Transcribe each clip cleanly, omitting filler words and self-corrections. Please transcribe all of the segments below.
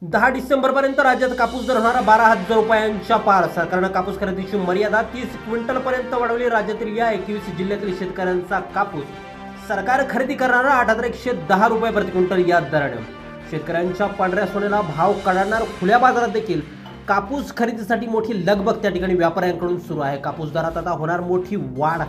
10 डिसेंबरपर्यंत राज्यात कापूस दर होणारा 12,000 रुपयांच्या पार. सरकारनं कापूस खरेदीची मर्यादा 30 क्विंटलपर्यंत वाढवली. राज्यातील या 21 जिल्ह्यातील शेतकऱ्यांचा कापूस सरकार खरेदी करणारा 8,110 रुपये प्रति क्विंटल या दराने. शेतकऱ्यांच्या पांढऱ्या सोन्याला भाव कळणार. खुल्या बाजारात देखील कापूस खरेदीसाठी मोठी लगबग त्या ठिकाणी व्यापाऱ्यांकडून सुरू आहे. कापूस दरात आता होणार मोठी वाढ.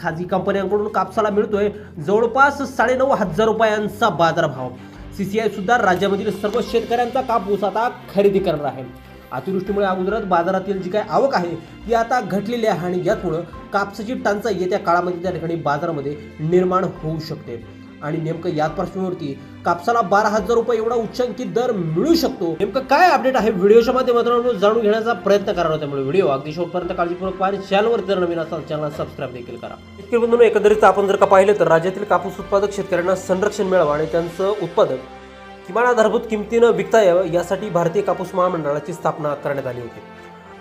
खाजगी कंपन्यांकडून कापसाला मिळतोय जवळपास 9,500 रुपयांचा बाजारभाव. सीसीआय सुद्धा राज्यामधील सर्व शेतकऱ्यांचा कापूस आता खरेदी करणार आहे. अतिवृष्टीमुळे अगोदरच बाजारातील जी काही आवक आहे ती आता घटलेली आहे आणि यामुळे कापसाची टंचाई येत्या काळामध्ये त्या ठिकाणी बाजारामध्ये निर्माण होऊ शकते. आणि नेमकं याच पार्श्वभूमीवरती कापसाला 12,000 रुपये एवढा उच्चांकित दर मिळू शकतो. नेमकं काय अपडेट आहे व्हिडिओच्या माध्यमातून जाणून घेण्याचा प्रयत्न करा. त्यामुळे व्हिडिओ अगदी शेवटपर्यंत काळजीपूर्वक पाहा. चॅनलवर जर नवीन असाल चॅनल सबस्क्राईब देखील करा. शेतकरी बंधूंनो, एकंदरीत आपण जर का पाहिलं तर राज्यातील कापूस उत्पादक शेतकऱ्यांना संरक्षण मिळावं आणि त्यांचं उत्पादन किमान आधारभूत किमतीनं विकता यावं यासाठी भारतीय कापूस महामंडळाची स्थापना करण्यात आली होती.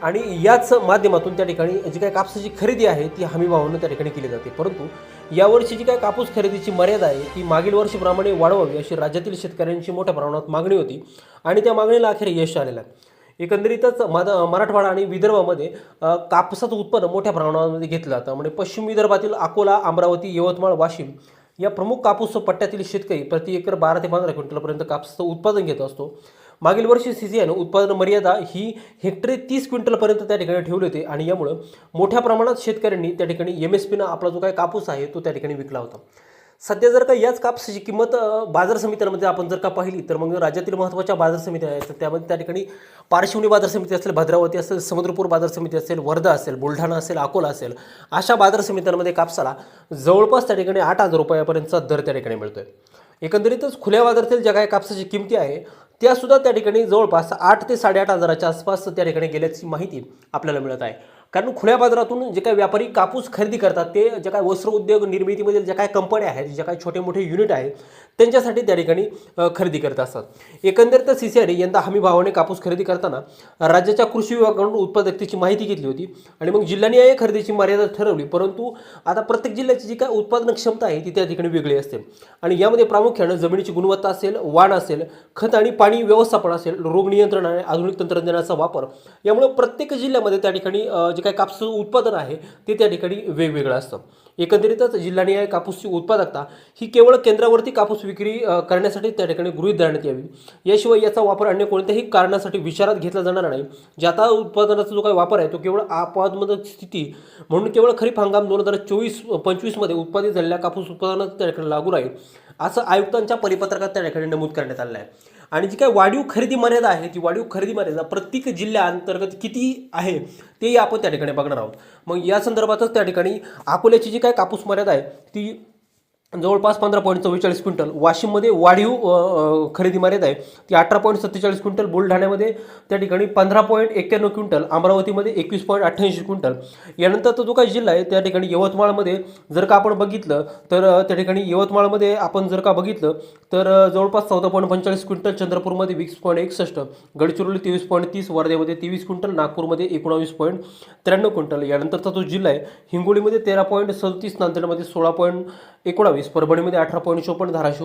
आणि याच माध्यमातून त्या ठिकाणी जी काही कापसाची खरेदी आहे ती हमीभावानं त्या ठिकाणी केली जाते. परंतु यावर्षी जी काही कापूस खरेदीची मर्यादा आहे ती मागील वर्षीप्रमाणे वाढवावी अशी राज्यातील शेतकऱ्यांची मोठ्या प्रमाणात मागणी होती आणि त्या मागणीला अखेर यश आलेलं आहे. एकंदरीतच मराठवाडा आणि विदर्भामध्ये कापसाचं उत्पन्न मोठ्या प्रमाणामध्ये घेतलं जातं. म्हणजे पश्चिम विदर्भातील अकोला, अमरावती, यवतमाळ, वाशिम या प्रमुख कापूस पट्ट्यातील शेतकरी प्रति एकर 12 ते 15 क्विंटलपर्यंत कापसाचं उत्पादन घेत असतो. मागील वर्षी सीसीआयनं उत्पादन मर्यादा ही हेक्टरी 30 क्विंटलपर्यंत त्या ठिकाणी ठेवली होती आणि यामुळं मोठ्या प्रमाणात शेतकऱ्यांनी त्या ठिकाणी MSPनं आपला जो काही कापूस आहे तो त्या ठिकाणी विकला होता. सध्या जर का याच कापसाची किंमत बाजार समित्यांमध्ये आपण जर का पाहिली तर मग राज्यातील महत्त्वाच्या बाजार समिती आहेत. तर त्यामध्ये त्या ठिकाणी पारशिवनी बाजार समिती असेल, भद्रावती असेल, समुद्रपूर बाजार समिती असेल, वर्धा असेल, बुलढाणा असेल, अकोला असेल, अशा बाजार समित्यांमध्ये कापसाला जवळपास त्या ठिकाणी 8,000 रुपयापर्यंतचा दर त्या ठिकाणी मिळतोय. एकंदरीतच खुल्या बाजारातील ज्या काही कापसाची किमती आहे त्यासुद्धा त्या ठिकाणी जवळपास 8 ते 8,500च्या आसपास त्या ठिकाणी गेल्याची माहिती आपल्याला मिळत आहे. कारण खुल्या बाजारातून जे काही व्यापारी कापूस खरेदी करतात ते जे काही वस्त्र उद्योग निर्मितीमधील ज्या काही कंपन्या आहेत, ज्या काही छोटे मोठे युनिट आहेत त्यांच्यासाठी त्या ठिकाणी खरेदी करत असतात. एकंदरीत सीसीआयने यंदा हमी भावाने कापूस खरेदी करताना राज्याच्या कृषी विभागाकडून उत्पादकतेची माहिती घेतली होती आणि मग जिल्हानिहाय खरेदीची मर्यादा ठरवली. परंतु आता प्रत्येक जिल्ह्याची जी काही उत्पादन क्षमता आहे ती त्या ठिकाणी वेगळी असते आणि यामध्ये प्रामुख्यानं जमिनीची गुणवत्ता असेल, वाढ असेल, खत आणि पाणी व्यवस्थापन असेल, रोग नियंत्रण आणि आधुनिक तंत्रज्ञानाचा वापर, यामुळे प्रत्येक जिल्ह्यामध्ये त्या ठिकाणी जे काही कापूस उत्पादन आहे ते त्या ठिकाणी वेगवेगळं असतं. एकंदरीतच जिल्हानिहाय कापूसची उत्पादकता ही केवळ केंद्रावरती कापूस विक्री करण्यासाठी त्या ठिकाणी गृहीत धरण्यात यावी. याशिवाय याचा वापर अन्य कोणत्याही कारणासाठी विचारात घेतला जाणार नाही. जाता उत्पादनाचा जो काही वापर आहे तो केवळ आपत्कालीन स्थिती म्हणून केवळ खरीप हंगाम 2024-25 मध्ये उत्पादित झालेल्या कापूस उत्पादनात त्या ठिकाणी लागू राहील असं आयुक्तांच्या परिपत्रकात त्या ठिकाणी नमूद करण्यात आलं आहे. आणि जी काही वाढीव खरेदी मर्यादा आहे ती वाढीव खरेदी मर्यादा प्रत्येक जिल्ह्याअंतर्गत किती आहे तेही आपण त्या ठिकाणी बघणार आहोत. मग या संदर्भातच त्या ठिकाणी अकोल्याची जी काही कापूस मर्यादा आहे ती जवळपास 15.44 क्विंटल, वाशिममध्ये वाढीव खरेदी मर्यादा आहे ती 18.47 क्विंटल, बुलढाण्यामध्ये त्या ठिकाणी 15.91 क्विंटल, अमरावतीमध्ये 21.88 क्विंटल. यानंतर तो जो काही जिल्हा आहे त्या ठिकाणी यवतमाळमध्ये जर का आपण बघितलं तर त्या ठिकाणी यवतमाळमध्ये आपण जर का बघितलं तर जवळपास 14.45 क्विंटल, चंद्रपूरमध्ये 20.61, गडचिरोली 23.30, वर्धेमध्ये 23 क्विंटल, नागपूरमध्ये 19.93 क्विंटल. यानंतरचा तो जिल्हा आहे हिंगोलीमध्ये 13.37, नांदेडमध्ये 16.19, परभणीमध्ये 18.54, धाराशिव